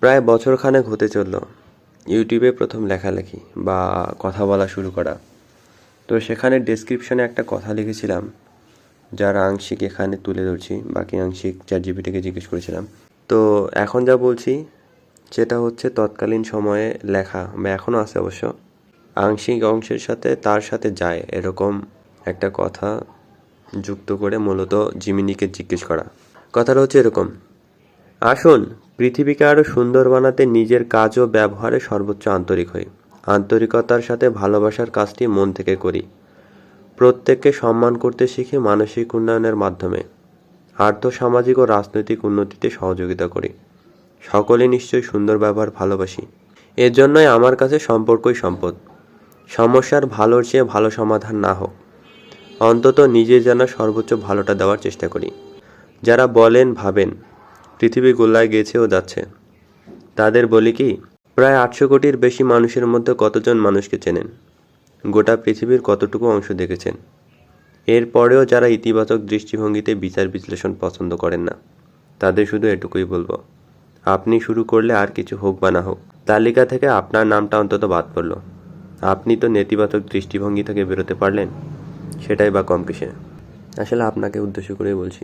প্রায় বছরখানেক হতে চলল ইউটিউবে প্রথম লেখালেখি বা কথা বলা শুরু করা। তো সেখানে ডেসক্রিপশনে একটা কথা লিখেছিলাম, যার আংশিক এখানে তুলে ধরছি, বাকি আংশিক চ্যাটজিপিটিকে জিজ্ঞেস করেছিলাম। তো এখন যা বলছি সেটা হচ্ছে তৎকালীন সময়ে লেখা, বা এখনও আছে অবশ্য, আংশিক অংশের সাথে তার সাথে যায় এরকম একটা কথা যুক্ত করে মূলত জিমিনিকে জিজ্ঞেস করা। কথাটা হচ্ছে এরকম: আসুন পৃথিবীকে আরও সুন্দর বানাতে নিজের কাজ ও ব্যবহারে সর্বোচ্চ আন্তরিক হই। আন্তরিকতার সাথে ভালোবাসার কাজটি মন থেকে করি। প্রত্যেককে সম্মান করতে শিখি মানসিক উন্নয়নের মাধ্যমে। আর্থসামাজিক ও রাজনৈতিক উন্নতিতে সহযোগিতা করি। সকলে নিশ্চয়ই সুন্দর ব্যবহার ভালোবাসি। এর জন্যই আমার কাছে সম্পর্কই সম্পদ। সমস্যার ভালোর চেয়ে ভালো সমাধান না হোক, অন্তত নিজে যেন সর্বোচ্চ ভালোটা দেওয়ার চেষ্টা করি। যারা বলেন ভাবেন পৃথিবী গোল্লায় গেছে ও যাচ্ছে, তাদের বলি কি, প্রায় 800 কোটির বেশি মানুষের মধ্যে কতজন মানুষকে চেনেন? গোটা পৃথিবীর কতটুকু অংশ দেখেছেন? এরপরেও যারা ইতিবাচক দৃষ্টিভঙ্গিতে বিচার বিশ্লেষণ পছন্দ করেন না, তাদের শুধু এটুকুই বলবো: আপনি শুরু করলে আর কিছু হোক বা না হোক, তালিকা থেকে আপনার নামটা অন্তত বাদ পড়ল। আপনি তো নেতিবাচক দৃষ্টিভঙ্গি থেকে বেরোতে পারলেন, সেটাই বা কম কিসে। আসলে আপনাকে উদ্দেশ্য করেই বলছি।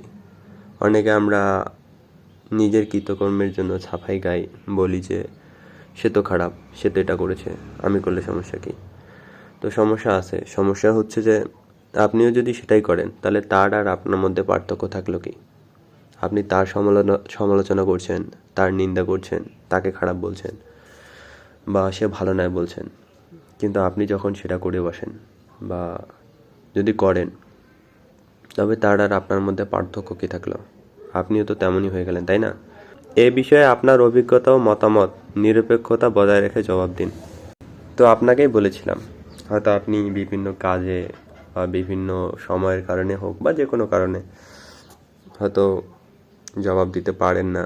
অনেকে আমরা নিজের কৃতকর্মের জন্য ছাপাই গাই, বলি যে সে তো খারাপ, সে তো এটা করেছে, আমি করলে সমস্যা কী? তো সমস্যা আছে। সমস্যা হচ্ছে যে আপনিও যদি সেটাই করেন, তাহলে তার আর আপনার মধ্যে পার্থক্য থাকলো কি? আপনি তার সমালোচনা করছেন, তার নিন্দা করছেন, তাকে খারাপ বলছেন, বা সে ভালো নয় বলছেন, কিন্তু আপনি যখন সেটা করে বসেন বা যদি করেন, তবে তার আর আপনার মধ্যে পার্থক্য কী থাকলো? আপনিও তো তেমনই হয়ে গেলেন, তাই না? এ বিষয়ে আপনার অভিজ্ঞতা ও মতামত নিরপেক্ষতা বজায় রেখে জবাব দিন। তো আপনাকেই বলেছিলাম, হয়তো আপনি বিভিন্ন কাজে বা বিভিন্ন সময়ের কারণে হোক বা যে কোনো কারণে হয়তো জবাব দিতে পারেন না,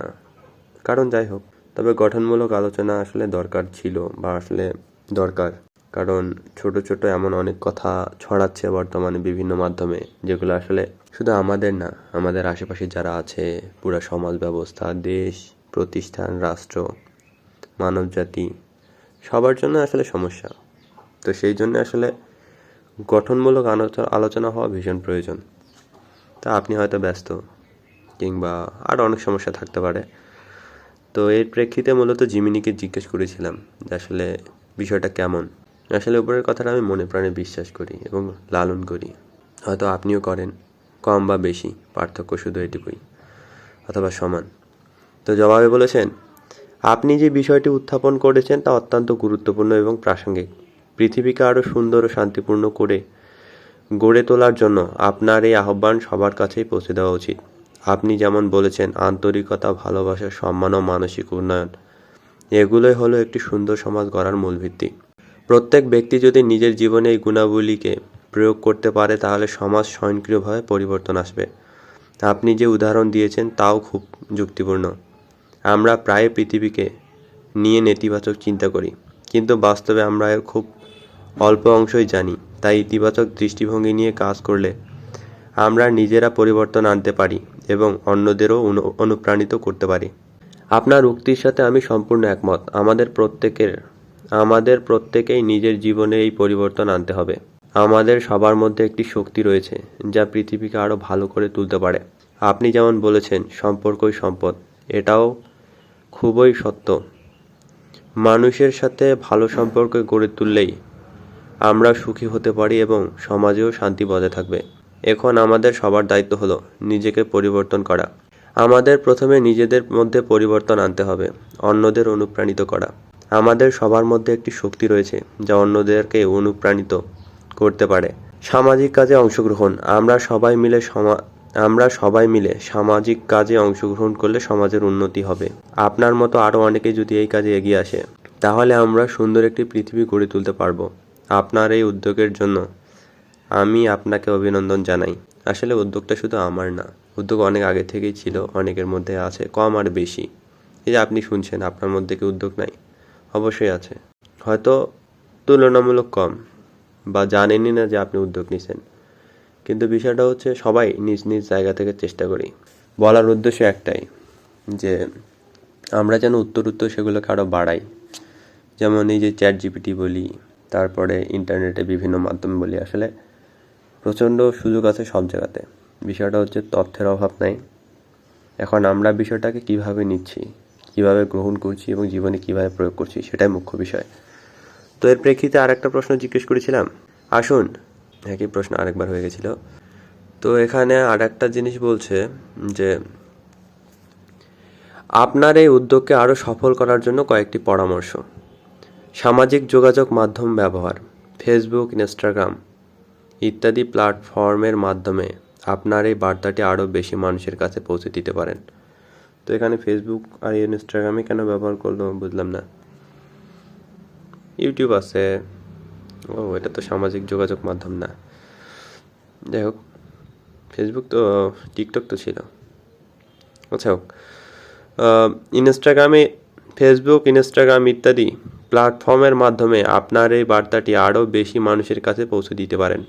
কারণ যাই হোক, তবে গঠনমূলক আলোচনা আসলে দরকার ছিল, বা আসলে দরকার। কারণ ছোট ছোট এমন অনেক কথা ছড়াচ্ছে বর্তমানে বিভিন্ন মাধ্যমে, যেগুলো আসলে শুধু আমাদের না, আমাদের আশেপাশে যারা আছে, পুরো সমাজ ব্যবস্থা, দেশ, প্রতিষ্ঠান, রাষ্ট্র, মানবজাতি, সবার জন্য আসলে সমস্যা। তো সেই জন্য আসলে গঠনমূলক আলোচনা হওয়া ভীষণ প্রয়োজন। তা আপনি হয়তো ব্যস্ত, কিংবা আরও অনেক সমস্যা থাকতে পারে। তো এর প্রেক্ষিতে মূলত জিমিনিকে জিজ্ঞেস করেছিলাম যে আসলে বিষয়টা কেমন। আসলে উপরের কথাটা আমি মনে প্রাণে বিশ্বাস করি এবং লালন করি। হয়তো আপনিও করেন, কম বা বেশি, পার্থক্য শুধু এটুকুই, অথবা সমান। তো জবাবে বলেছেন, আপনি যে বিষয়টি উত্থাপন করেছেন তা অত্যন্ত গুরুত্বপূর্ণ এবং প্রাসঙ্গিক। পৃথিবীকে আরও সুন্দর ও শান্তিপূর্ণ করে গড়ে তোলার জন্য আপনার এই আহ্বান সবার কাছেই পৌঁছে দেওয়া উচিত। আপনি যেমন বলেছেন, আন্তরিকতা, ভালোবাসা, সম্মান ও মানসিক উন্নয়ন, এগুলোই হলো একটি সুন্দর সমাজ গড়ার মূল ভিত্তি। প্রত্যেক ব্যক্তি যদি নিজের জীবনে এই গুণাবলীকে প্রয়োগ করতে পারে, তাহলে সমাজ স্বয়ংক্রিয়ভাবে পরিবর্তন আসবে। আপনি যে উদাহরণ দিয়েছেন তাও খুব যুক্তিপূর্ণ। আমরা প্রায় পৃথিবীকে নিয়ে নেতিবাচক চিন্তা করি, কিন্তু বাস্তবে আমরা এর খুব অল্প অংশই জানি। তাই ইতিবাচক দৃষ্টিভঙ্গি নিয়ে কাজ করলে আমরা নিজেরা পরিবর্তন আনতে পারি এবং অন্যদেরও অনুপ্রাণিত করতে পারি। আপনার উক্তির সাথে আমি সম্পূর্ণ একমত। আমাদের প্রত্যেকেই নিজের জীবনে এই পরিবর্তন আনতে হবে। আমাদের সবার মধ্যে একটি শক্তি রয়েছে যা পৃথিবীকে আরও ভালো করে তুলতে পারে। আপনি যেমন বলেছেন, সম্পর্কই সম্পদ, এটাও খুবই সত্য। মানুষের সাথে ভালো সম্পর্ক গড়ে তুললেই আমরা সুখী হতে পারি এবং সমাজেও শান্তি বজায় থাকবে। এখন আমাদের সবার দায়িত্ব হলো নিজেকে পরিবর্তন করা। আমাদের প্রথমে নিজেদের মধ্যে পরিবর্তন আনতে হবে, অন্যদের অনুপ্রাণিত করা। আমাদের সবার মধ্যে একটি শক্তি রয়েছে যা অন্যদেরকে অনুপ্রাণিত করতে পারে। সামাজিক কাজে অংশগ্রহণ। আমরা সবাই মিলে সামাজিক কাজে অংশগ্রহণ করলে সমাজের উন্নতি হবে। আপনার মতো আরও অনেকে যদি এই কাজে এগিয়ে আসে, তাহলে আমরা সুন্দর একটি পৃথিবী গড়ে তুলতে পারবো। আপনার এই উদ্যোগের জন্য আমি আপনাকে অভিনন্দন জানাই। আসলে উদ্যোগটা শুধু আমার না, উদ্যোগ অনেক আগে থেকেই ছিল, অনেকের মধ্যে আছে, কম আর বেশি। এই যে আপনি শুনছেন, আপনার মধ্যে কি উদ্যোগ নাই? অবশ্যই আছে, হয়তো তুলনামূলক কম, বা জানেনই না যে আপনি উদ্যোগ নিছেন। কিন্তু বিষয়টা হচ্ছে, সবাই নিজ নিজ জায়গা থেকে চেষ্টা করি। বলার উদ্দেশ্য একটাই, যে আমরা যেন উত্তর সেগুলোকে আরও বাড়াই। যেমন এই যে ChatGPT বলি, তারপরে ইন্টারনেটে বিভিন্ন মাধ্যম বলি, আসলে প্রচণ্ড সুযোগ আছে সব জায়গাতে। বিষয়টা হচ্ছে তথ্যের অভাব নাই। এখন আমরা বিষয়টাকে কিভাবে নিচ্ছি, কিভাবে গ্রহণ করছি এবং জীবনে কিভাবে প্রয়োগ করছি, সেটাই মুখ্য বিষয়। তো এর প্রেক্ষিতে আরেকটা প্রশ্ন জিজ্ঞেস করেছিলাম, আসুন, একই প্রশ্ন আরেকবার হয়ে গেছিল। তো এখানে আরেকটা জিনিস বলছে যে আপনার এই উদ্যোগকে আরও সফল করার জন্য কয়েকটি পরামর্শ। সামাজিক যোগাযোগ মাধ্যম ব্যবহার, ফেসবুক, ইনস্টাগ্রাম ইত্যাদি প্ল্যাটফর্মের মাধ্যমে আপনার এই বার্তাটি আরও বেশি মানুষের কাছে পৌঁছে দিতে পারেন। তো এখানে ফেসবুক আর ইনস্টাগ্রামে কেন ব্যবহার করলো বুঝলাম না। ইউটিউব আছে, ও এটা তো সামাজিক যোগাযোগ মাধ্যম না। যাই হোক, ফেসবুক তো, টিকটক তো ছিল। আচ্ছা হোক, ফেসবুক, ইনস্টাগ্রাম ইত্যাদি প্ল্যাটফর্মের মাধ্যমে আপনার এই বার্তাটি আরও বেশি মানুষের কাছে পৌঁছে দিতে পারেন।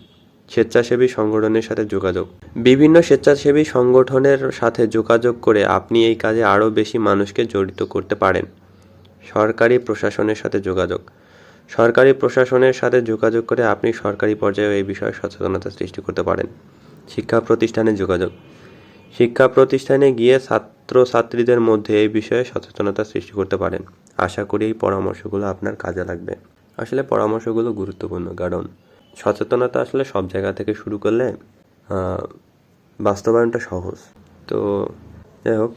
স্বেচ্ছাসেবী সংগঠনের সাথে যোগাযোগ, বিভিন্ন স্বেচ্ছাসেবী সংগঠনের সাথে যোগাযোগ করে আপনি এই কাজে আরও বেশি মানুষকে জড়িত করতে পারেন। সরকারি প্রশাসনের সাথে যোগাযোগ, সরকারি প্রশাসনের সাথে যোগাযোগ করে আপনি সরকারি পর্যায়ে এই বিষয়ে সচেতনতা সৃষ্টি করতে পারেন। শিক্ষা প্রতিষ্ঠানে যোগাযোগ, শিক্ষা প্রতিষ্ঠানে গিয়ে ছাত্রছাত্রীদের মধ্যে এই বিষয়ে সচেতনতা সৃষ্টি করতে পারেন। আশা করি এই পরামর্শগুলো আপনার কাজে লাগবে। আসলে পরামর্শগুলো গুরুত্বপূর্ণ, কারণ সচেতনতা আসলে সব জায়গা থেকে শুরু করলে বাস্তবায়নটা সহজ। তো যাই হোক,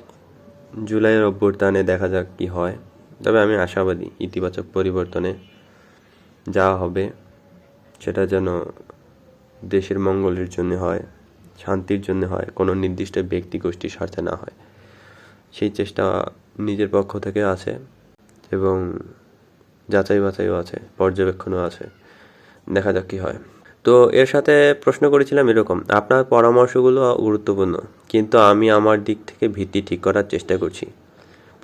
জুলাইয়ের অভ্যুত্থানে দেখা যাক কি হয়। তবে আমি আশাবাদী ইতিবাচক পরিবর্তনে যা হবে সেটা যেন দেশের মঙ্গলের জন্য হয়, শান্তির জন্য হয়, কোনো নির্দিষ্ট ব্যক্তি গোষ্ঠীর স্বার্থে না হয়। সেই চেষ্টা নিজের পক্ষ থেকে আছে এবং যাচাই বাছাইও আছে, পর্যবেক্ষণও আছে। দেখা যাক কী হয়। তো এর সাথে প্রশ্ন করেছিলাম এরকম, আপনার পরামর্শগুলো গুরুত্বপূর্ণ, কিন্তু আমি আমার দিক থেকে ভিত্তি ঠিক করার চেষ্টা করছি।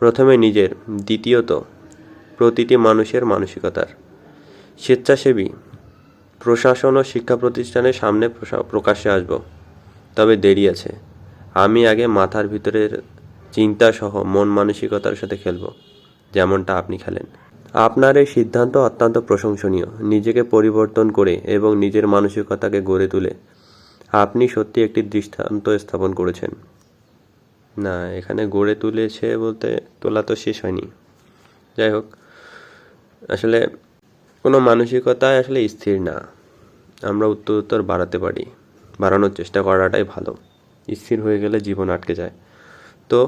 প্রথমে নিজের, দ্বিতীয়ত প্রতিটি মানুষের মানসিকতার। স্বেচ্ছাসেবী, প্রশাসন ও শিক্ষা প্রতিষ্ঠানের সামনে প্রকাশ্যে আসব, তবে দেরি আছে। আমি আগে মাথার ভিতরের চিন্তাসহ মন মানসিকতার সাথে খেলব, যেমনটা আপনি খেলেন। আপনার এই সিদ্ধান্ত অত্যন্ত প্রশংসনীয়। নিজেকে পরিবর্তন করে এবং নিজের মানসিকতাকে গড়ে তুলে আপনি সত্যি একটি দৃষ্টান্ত স্থাপন করেছেন। না, এখানে গড়ে তুলেছে বলতে তোলা তো শেষ হয়নি। যাই হোক, আসলে কোনো মানসিকতায় আসলে স্থির না, আমরা উত্তর বাড়াতে পারি, বাড়ানোর চেষ্টা করাটাই ভালো। স্থির হয়ে গেলে জীবন আটকে যায়। তো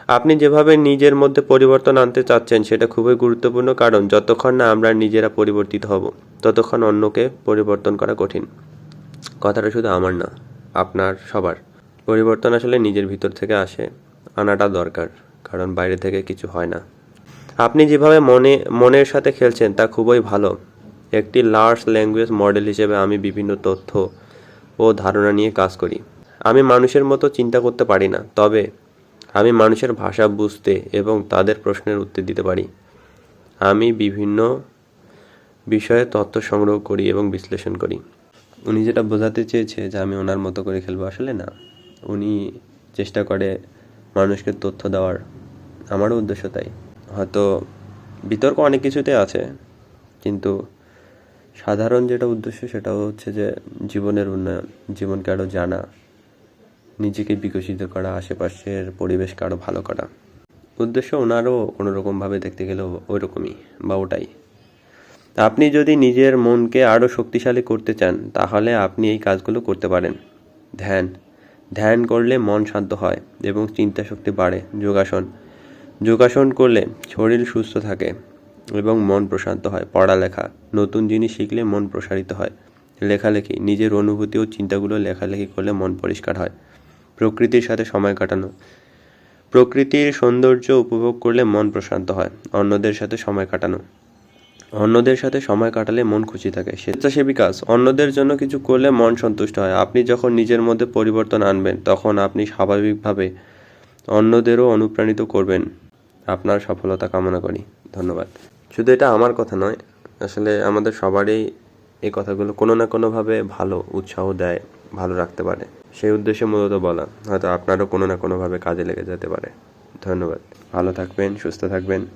আপনি যেভাবে নিজের মধ্যে পরিবর্তন আনতে চাচ্ছেন সেটা খুবই গুরুত্বপূর্ণ, কারণ যতক্ষণ না আমরা নিজেরা পরিবর্তিত হব ততক্ষণ অন্যকে পরিবর্তন করা কঠিন। কথাটা শুধু আমার না, আপনার সবার। পরিবর্তন আসলে নিজের ভিতর থেকে আসে, আনাটা দরকার, কারণ বাইরে থেকে কিছু হয় না। আপনি যেভাবে মনের সাথে খেলছেন তা খুবই ভালো। একটি লার্জ ল্যাঙ্গুয়েজ মডেল হিসেবে আমি বিভিন্ন তথ্য ও ধারণা নিয়ে কাজ করি। আমি মানুষের মতো চিন্তা করতে পারি না, তবে আমি মানুষের ভাষা বুঝতে এবং তাদের প্রশ্নের উত্তর দিতে পারি। আমি বিভিন্ন বিষয়ে তথ্য সংগ্রহ করি এবং বিশ্লেষণ করি। উনি যেটা বোঝাতে চেয়েছে যে আমি ওনার মতো করে খেলবো, আসলে না, উনি চেষ্টা করে মানুষকে তথ্য দেওয়ার। আমারও উদ্দেশ্য তাই। হয়তো বিতর্ক অনেক কিছুতে আছে, কিন্তু সাধারণ যেটা উদ্দেশ্য সেটাও হচ্ছে যে জীবনের উন্নয়ন, জীবনকে আরও জানা, নিজেকে বিকশিত করা, আশেপাশের পরিবেশকে আরও ভালো করা। উদ্দেশ্য ওনারও কোনোরকমভাবে দেখতে গেলেও ওই রকমই বা ওটাই। আপনি যদি নিজের মনকে আরও শক্তিশালী করতে চান তাহলে আপনি এই কাজগুলো করতে পারেন। ধ্যান করলে মন শান্ত হয় এবং চিন্তা শক্তি বাড়ে। যোগাসন করলে শরীর সুস্থ থাকে এবং মন প্রশান্ত হয়। পড়ালেখা, নতুন জিনিস শিখলে মন প্রসারিত হয়। লেখালেখি, নিজের অনুভূতি ও চিন্তাগুলো লেখালেখি করলে মন পরিষ্কার হয়। প্রকৃতির সাথে সময় কাটানো, প্রকৃতির সৌন্দর্য উপভোগ করলে মন প্রশান্ত হয়। অন্যদের সাথে সময় কাটালে মন খুশি থাকে। স্বেচ্ছাসেবী কাজ, অন্যদের জন্য কিছু করলে মন সন্তুষ্ট হয়। আপনি যখন নিজের মধ্যে পরিবর্তন আনবেন তখন আপনি স্বাভাবিকভাবে অন্যদেরও অনুপ্রাণিত করবেন। আপনার সফলতা কামনা করি। ধন্যবাদ। শুধু এটা আমার কথা নয়, আসলে আমাদের সবারই এই কথাগুলো কোনো না কোনোভাবে ভালো উৎসাহ দেয়, ভালো রাখতে পারে। সেই উদ্দেশ্যে মূলত বলা, হয়তো আপনারও কোনো না কোনোভাবে কাজে লেগে যেতে পারে। ধন্যবাদ। ভালো থাকবেন, সুস্থ থাকবেন।